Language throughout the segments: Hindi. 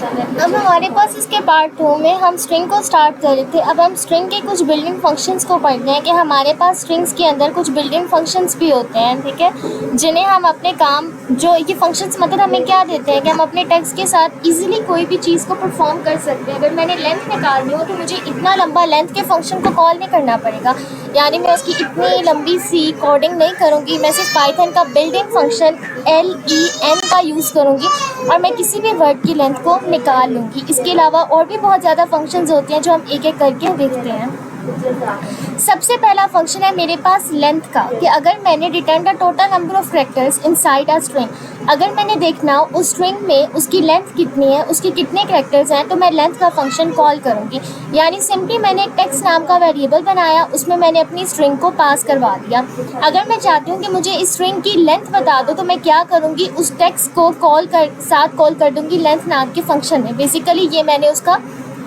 अब हमारे पास इसके पार्ट 2 में हम स्ट्रिंग को स्टार्ट कर रहे थे। अब हम स्ट्रिंग के कुछ बिल्डिंग फंक्शंस को पढ़ते हैं कि हमारे पास स्ट्रिंग्स के अंदर कुछ बिल्डिंग फंक्शंस भी होते हैं, ठीक है, जिन्हें हम अपने काम, जो ये फंक्शंस मतलब हमें क्या देते हैं कि हम अपने टेक्स्ट के साथ इजीली कोई भी चीज़ को परफॉर्म कर सकते हैं। अगर मैंने लेंथ निकालनी हो तो मुझे इतना लंबा लेंथ के फंक्शन को कॉल नहीं करना पड़ेगा, यानी मैं उसकी इतनी लंबी सी कोडिंग नहीं करूँगी। मैं सिर्फ पाइथन का बिल्डिंग फंक्शन len का यूज़ करूँगी और मैं किसी भी वर्ड की लेंथ को निकाल लूँगी। इसके अलावा और भी बहुत ज़्यादा फंक्शंस होते हैं जो हम एक एक करके देखते हैं। सबसे पहला फंक्शन है मेरे पास लेंथ का, कि अगर मैंने return the total number of characters inside a string, अगर मैंने देखना हो उस स्ट्रिंग में उसकी लेंथ कितनी है, उसके कितने कैरेक्टर्स हैं, तो मैं लेंथ का फंक्शन कॉल करूँगी। यानी सिंपली मैंने एक टेक्स्ट नाम का वेरिएबल बनाया, उसमें मैंने अपनी स्ट्रिंग को पास करवा दिया। अगर मैं चाहती हूँ कि मुझे इस स्ट्रिंग की लेंथ बता दो तो मैं क्या करूँगी, उस टेक्स्ट को साथ कॉल कर दूँगी लेंथ नाम के फंक्शन में। बेसिकली ये मैंने उसका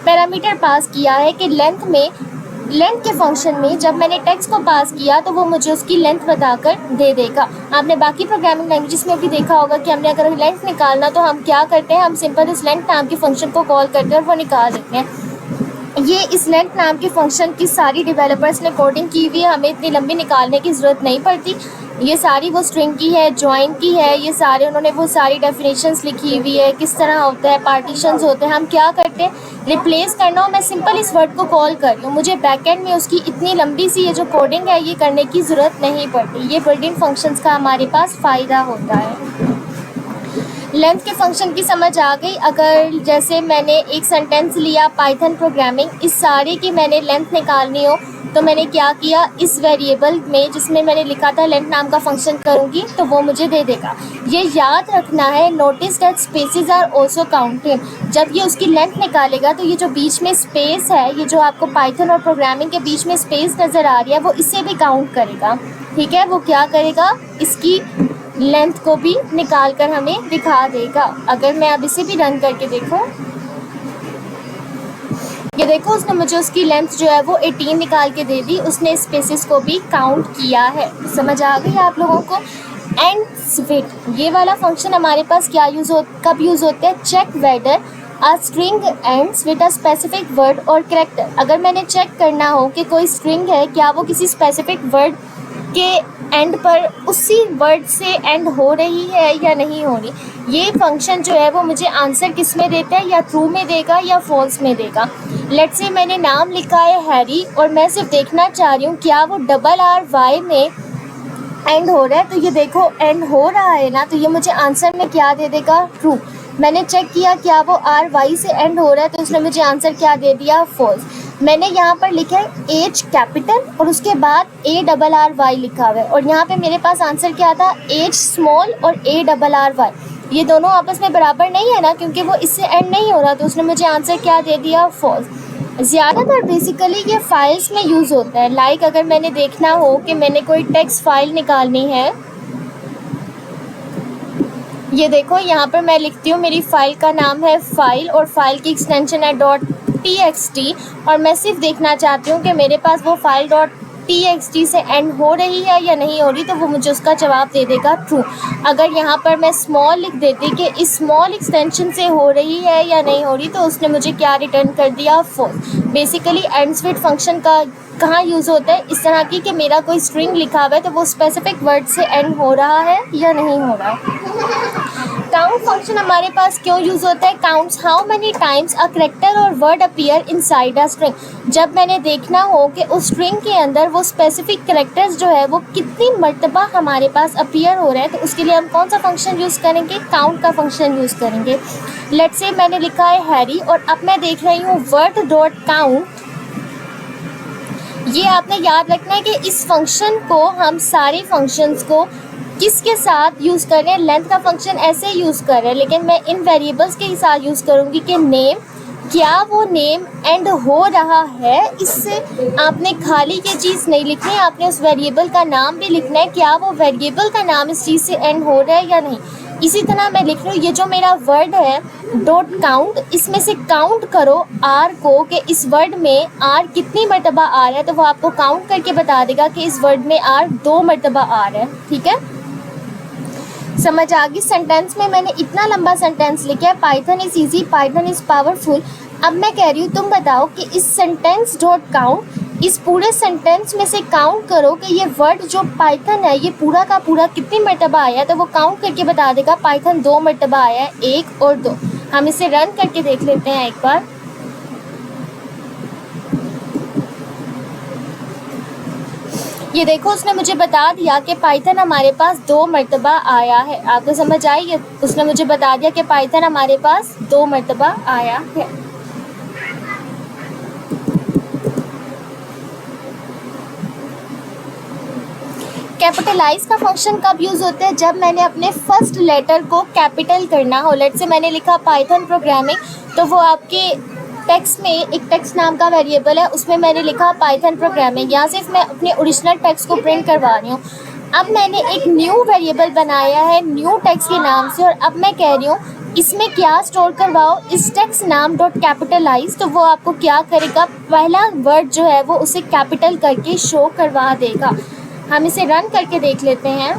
पैरामीटर पास किया है कि लेंथ के फंक्शन में जब मैंने टेक्स्ट को पास किया तो वो मुझे उसकी लेंथ बताकर दे देगा। आपने बाकी प्रोग्रामिंग लैंग्वेजेस में भी देखा होगा कि हमने अगर लेंथ निकालना तो हम क्या करते हैं, हम सिंपल इस लेंथ नाम के फंक्शन को कॉल करते हैं और वो निकाल देते हैं। ये इस लेंथ नाम के फंक्शन की सारी डेवलपर्स ने कोडिंग की हुई है, हमें इतनी लंबी निकालने की ज़रूरत नहीं पड़ती। ये सारी वो स्ट्रिंग की है, जॉइन की है, ये सारे उन्होंने वो सारी डेफिनेशंस लिखी हुई है, किस तरह होता है, पार्टीशंस होते हैं। हम क्या करते हैं, रिप्लेस करना हो, मैं सिंपल इस वर्ड को कॉल कर रही हूँ, मुझे बैकएंड में उसकी इतनी लंबी सी ये जो कोडिंग है ये करने की ज़रूरत नहीं पड़ती। ये बिल्डिंग फंक्शंस का हमारे पास फ़ायदा होता है। लेंथ के फंक्शन की समझ आ गई। अगर जैसे मैंने एक सेंटेंस लिया पाइथन प्रोग्रामिंग, इस सारे की मैंने लेंथ निकालनी हो तो मैंने क्या किया, इस वेरिएबल में जिसमें मैंने लिखा था लेंथ नाम का फंक्शन करूँगी तो वो मुझे दे देगा। ये याद रखना है, notice that spaces are also counted. जब ये उसकी लेंथ निकालेगा तो ये जो बीच में स्पेस है, ये जो आपको पाइथन और प्रोग्रामिंग के बीच में स्पेस नज़र आ रही है, वो इसे भी काउंट करेगा, ठीक है। वो क्या करेगा, इसकी लेंथ को भी निकाल कर हमें दिखा देगा। अगर मैं अब इसे भी रन करके देखूं, ये देखो उसने मुझे उसकी लेंथ जो है वो 18 निकाल के दे दी, उसने स्पेसेस को भी काउंट किया है। समझ आ गई आप लोगों को। एंड स्विट, ये वाला फंक्शन हमारे पास क्या कब यूज़ होता है, check whether a string ends with a specific word और कैरेक्टर। अगर मैंने चेक करना हो कि कोई स्ट्रिंग है, क्या वो किसी स्पेसिफिक वर्ड के एंड पर उसी वर्ड से एंड हो रही है या नहीं हो रही, ये फंक्शन जो है वो मुझे आंसर किस में देता है, या ट्रू में देगा या फॉल्स में देगा। लेट्स से मैंने नाम लिखा है हैरी और मैं सिर्फ देखना चाह रही हूँ क्या वो RRY में एंड हो रहा है, तो ये देखो एंड हो रहा है ना, तो ये मुझे आंसर में क्या दे देगा, ट्रू। मैंने चेक किया क्या वो RY से एंड हो रहा है, तो उसने मुझे आंसर क्या दे दिया, फॉल्स। मैंने यहाँ पर लिखा है एच कैपिटल और उसके बाद ARRY लिखा हुआ है, और यहाँ पे मेरे पास आंसर क्या था, एच स्मॉल और ARRY। ये दोनों आपस में बराबर नहीं है ना, क्योंकि वो इससे एंड नहीं हो रहा, तो उसने मुझे आंसर क्या दे दिया, फॉल्स। ज़्यादातर बेसिकली ये फाइल्स में यूज़ होता है। लाइक अगर मैंने देखना हो कि मैंने कोई टेक्स्ट फाइल निकालनी है, ये देखो यहाँ पर मैं लिखती हूँ, मेरी फाइल का नाम है फाइल और फाइल की एक्सटेंशन है .txt, और मैं सिर्फ देखना चाहती हूँ कि मेरे पास वो फाइल .txt से एंड हो रही है या नहीं हो रही, तो वो मुझे उसका जवाब दे देगा ट्रू। अगर यहाँ पर मैं स्मॉल लिख देती कि इस स्मॉल एक्सटेंशन से हो रही है या नहीं हो रही, तो उसने मुझे क्या रिटर्न कर दिया, false. Basically endswith function का कहाँ यूज़ होता है, इस तरह की कि मेरा कोई स्ट्रिंग लिखा हुआ है तो वो स्पेसिफिक वर्ड से एंड हो रहा है या नहीं हो रहा। काउंट फंक्शन हमारे पास क्यों यूज़ होता है, counts how many times a character or word appear inside a string. जब मैंने देखना हो कि उस स्ट्रिंग के अंदर वो स्पेसिफिक कैरेक्टर्स जो है वो कितनी मर्तबा हमारे पास अपीयर हो रहा है, तो उसके लिए हम कौन सा फंक्शन यूज़ करेंगे, काउंट का फंक्शन यूज़ करेंगे। लेट्स से मैंने लिखा है हैरी और अब मैं देख रही हूँ word.count। ये आपने याद रखना है कि इस फंक्शन को हम सारे फंक्शंस को किसके साथ यूज़ कर रहे हैं, लेंथ का फंक्शन ऐसे यूज़ कर रहे हैं, लेकिन मैं इन वेरिएबल्स के साथ यूज़ करूँगी कि नेम, क्या वो नेम एंड हो रहा है। इससे आपने खाली ये चीज़ नहीं लिखनी है, आपने उस वेरिएबल का नाम भी लिखना है, क्या वो वेरिएबल का नाम इस चीज़ से एंड हो रहा है या नहीं। इसी तरह मैं लिख रही हूँ, ये जो मेरा वर्ड है .count, इसमें से काउंट करो R को कि इस वर्ड में R कितनी मरतबा आ रहा है, तो वो आपको काउंट करके बता देगा कि इस वर्ड में R 2 मरतबा आ रहा है, ठीक है। समझ आ गई? सेंटेंस में मैंने इतना लंबा सेंटेंस लिखा है, Python is easy, Python is powerful. अब मैं कह रही हूँ तुम बताओ कि इस सेंटेंस डॉट काउंट, इस पूरे सेंटेंस में से काउंट करो कि ये वर्ड जो पाइथन है ये पूरा का पूरा कितनी मरतबा आया है। तो वो काउंट करके बता देगा पाइथन 2 मरतबा आया है, 1 और 2। हम इसे रन करके देख लेते हैं एक बार। ये देखो उसने मुझे बता दिया कि पाइथन हमारे पास 2 मरतबा आया है। आपको समझ आई? ये उसने मुझे बता दिया कि पाइथन हमारे पास 2 मरतबा आया है। कैपिटलाइज का फंक्शन कब यूज़ होता है? जब मैंने अपने फर्स्ट लेटर को कैपिटल करना हो। लेट से मैंने लिखा पाइथन प्रोग्रामिंग, तो वो आपके टेक्स्ट में एक टेक्स्ट नाम का वेरिएबल है, उसमें मैंने लिखा पाइथन प्रोग्रामिंग। यहाँ सिर्फ मैं अपने ओरिजिनल टेक्स्ट को प्रिंट करवा रही हूँ। अब मैंने एक न्यू वेरिएबल बनाया है न्यू टेक्स्ट के नाम से, और अब मैं कह रही हूँ इसमें क्या स्टोर करवाओ, इस टेक्स्ट नाम डॉट कैपिटलाइज। तो वो आपको क्या करेगा, पहला वर्ड जो है वो उसे कैपिटल करके शो करवा देगा। हम इसे रन करके देख लेते हैं।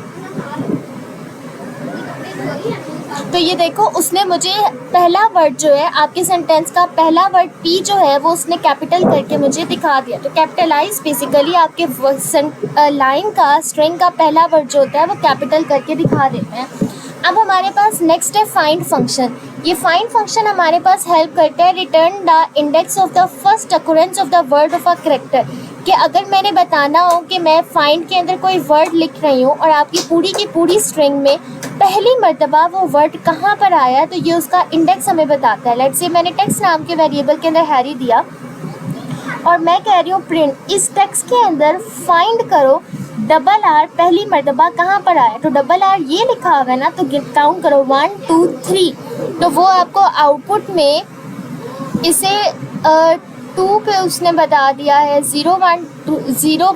तो ये देखो उसने मुझे पहला वर्ड जो है आपके सेंटेंस का पहला वर्ड पी जो है वो उसने कैपिटल करके मुझे दिखा दिया। तो कैपिटलाइज बेसिकली आपके लाइन का स्ट्रिंग का पहला वर्ड जो होता है वो कैपिटल करके दिखा देते हैं। अब हमारे पास नेक्स्ट है फाइंड फंक्शन। ये फाइंड फंक्शन हमारे पास हेल्प करता है return the index of the first occurrence of the word of a character. कि अगर मैंने बताना हो कि मैं फाइंड के अंदर कोई वर्ड लिख रही हूँ और आपकी की पूरी स्ट्रिंग में पहली मर्तबा वो वर्ड कहाँ पर आया है, तो ये उसका इंडेक्स हमें बताता है। लेट्स से मैंने टेक्स्ट नाम के वेरिएबल के अंदर हैरी दिया और मैं कह रही हूँ प्रिंट इस टेक्स्ट के अंदर फाइंड करो डबल आर पहली मर्तबा कहाँ पर आया। तो डबल आर ये लिखा हुआ है ना, तो काउंट करो 1 2 3। तो वो आपको आउटपुट में इसे 2 पे उसने बता दिया है 0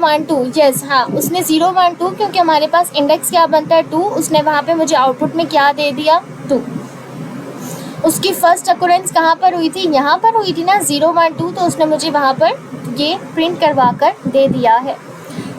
1 2। यस हाँ, उसने 0 1 2 क्योंकि हमारे पास इंडेक्स क्या बनता है 2, उसने वहाँ पे मुझे आउटपुट में क्या दे दिया 2। उसकी फर्स्ट अकुरेंस कहाँ पर हुई थी, यहाँ पर हुई थी ना 0 1 2, तो उसने मुझे वहाँ पर ये प्रिंट करवा कर दे दिया है।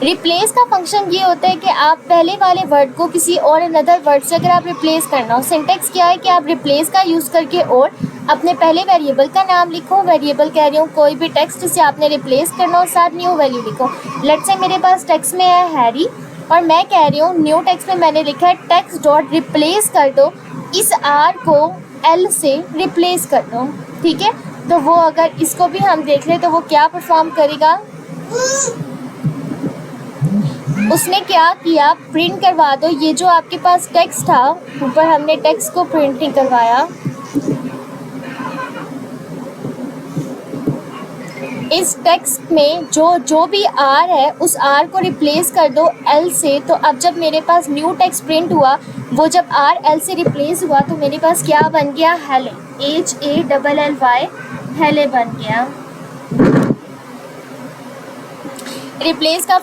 रिप्लेस का फंक्शन ये होता है कि आप पहले वाले वर्ड को किसी और अनदर वर्ड से अगर आप रिप्लेस करना हो, सिंटेक्स क्या है कि आप रिप्लेस का यूज़ करके और अपने पहले वेरिएबल का नाम लिखो। वेरिएबल कह रही हूँ कोई भी टेक्स्ट से आपने रिप्लेस करना हो, साथ न्यू वैल्यू लिखो। लेट्स से मेरे पास टेक्स्ट में है हैरी और मैं कह रही हूँ न्यू टेक्स्ट में मैंने लिखा है टेक्स्ट डॉट रिप्लेस कर दो, इस आर को एल से रिप्लेस कर दो। ठीक है, तो वो अगर इसको भी हम देख लें तो वो क्या परफॉर्म करेगा। उसने क्या किया, प्रिंट करवा दो। ये जो आपके पास टेक्स्ट था ऊपर हमने टेक्स्ट को प्रिंट नहीं करवाया, इस टेक्स्ट में जो भी आर है उस आर को रिप्लेस कर दो एल से। तो अब जब मेरे पास न्यू टेक्स्ट प्रिंट हुआ, वो जब आर एल से रिप्लेस हुआ तो मेरे पास क्या बन गया, हेले, HALLY, हेले बन गया। रिप्लेस का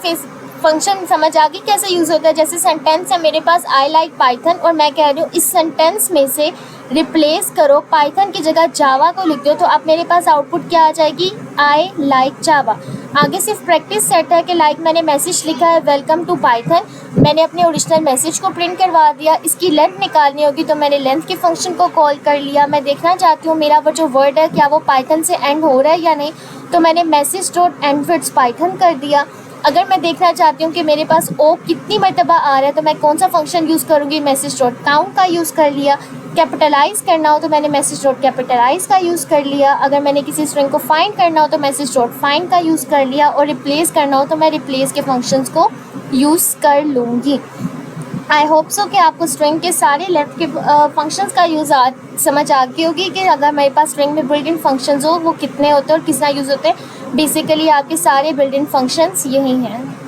फंक्शन समझ आ गई कैसे यूज़ होता है। जैसे सेंटेंस है मेरे पास आई लाइक पाइथन और मैं कह रही हूँ इस सेंटेंस में से रिप्लेस करो, पाइथन की जगह जावा को लिख दो, तो अब मेरे पास आउटपुट क्या आ जाएगी, आई लाइक जावा। आगे सिर्फ प्रैक्टिस सेट है कि लाइक मैंने मैसेज लिखा है वेलकम टू पाइथन, मैंने अपने ओरिजिनल मैसेज को प्रिंट करवा दिया। इसकी लेंथ निकालनी होगी तो मैंने लेंथ के फंक्शन को कॉल कर लिया। मैं देखना चाहती हूँ मेरा वो जो वर्ड है क्या वो पाइथन से एंड हो रहा है या नहीं, तो मैंने मैसेज डॉट एंड विड्स पाइथन कर दिया। अगर मैं देखना चाहती हूँ कि मेरे पास ओ कितनी मरतबा आ रहा है तो मैं कौन सा फंक्शन यूज़ करूँगी, मैसेज डॉट काउंट का यूज़ कर लिया। कैपिटलाइज करना हो तो मैंने मैसेज डॉट कैपिटलाइज का यूज़ कर लिया। अगर मैंने किसी स्ट्रिंग को फाइंड करना हो तो मैसेज डॉट फाइंड का यूज़ कर लिया। और रिप्लेस करना हो तो मैं रिप्लेस के फंक्शंस को यूज़ कर लूँगी। आई होप सो कि आपको स्ट्रिंग के सारे लेफ्ट के फंक्शंस का यूज़ समझ आ गई होगी कि अगर मेरे पास स्ट्रिंग में बिल्ट इन फंक्शंस हो वो कितने होते हैं और कितना यूज़ होते हैं। बेसिकली आपके सारे बिल्ट इन फंक्शंस यही हैं।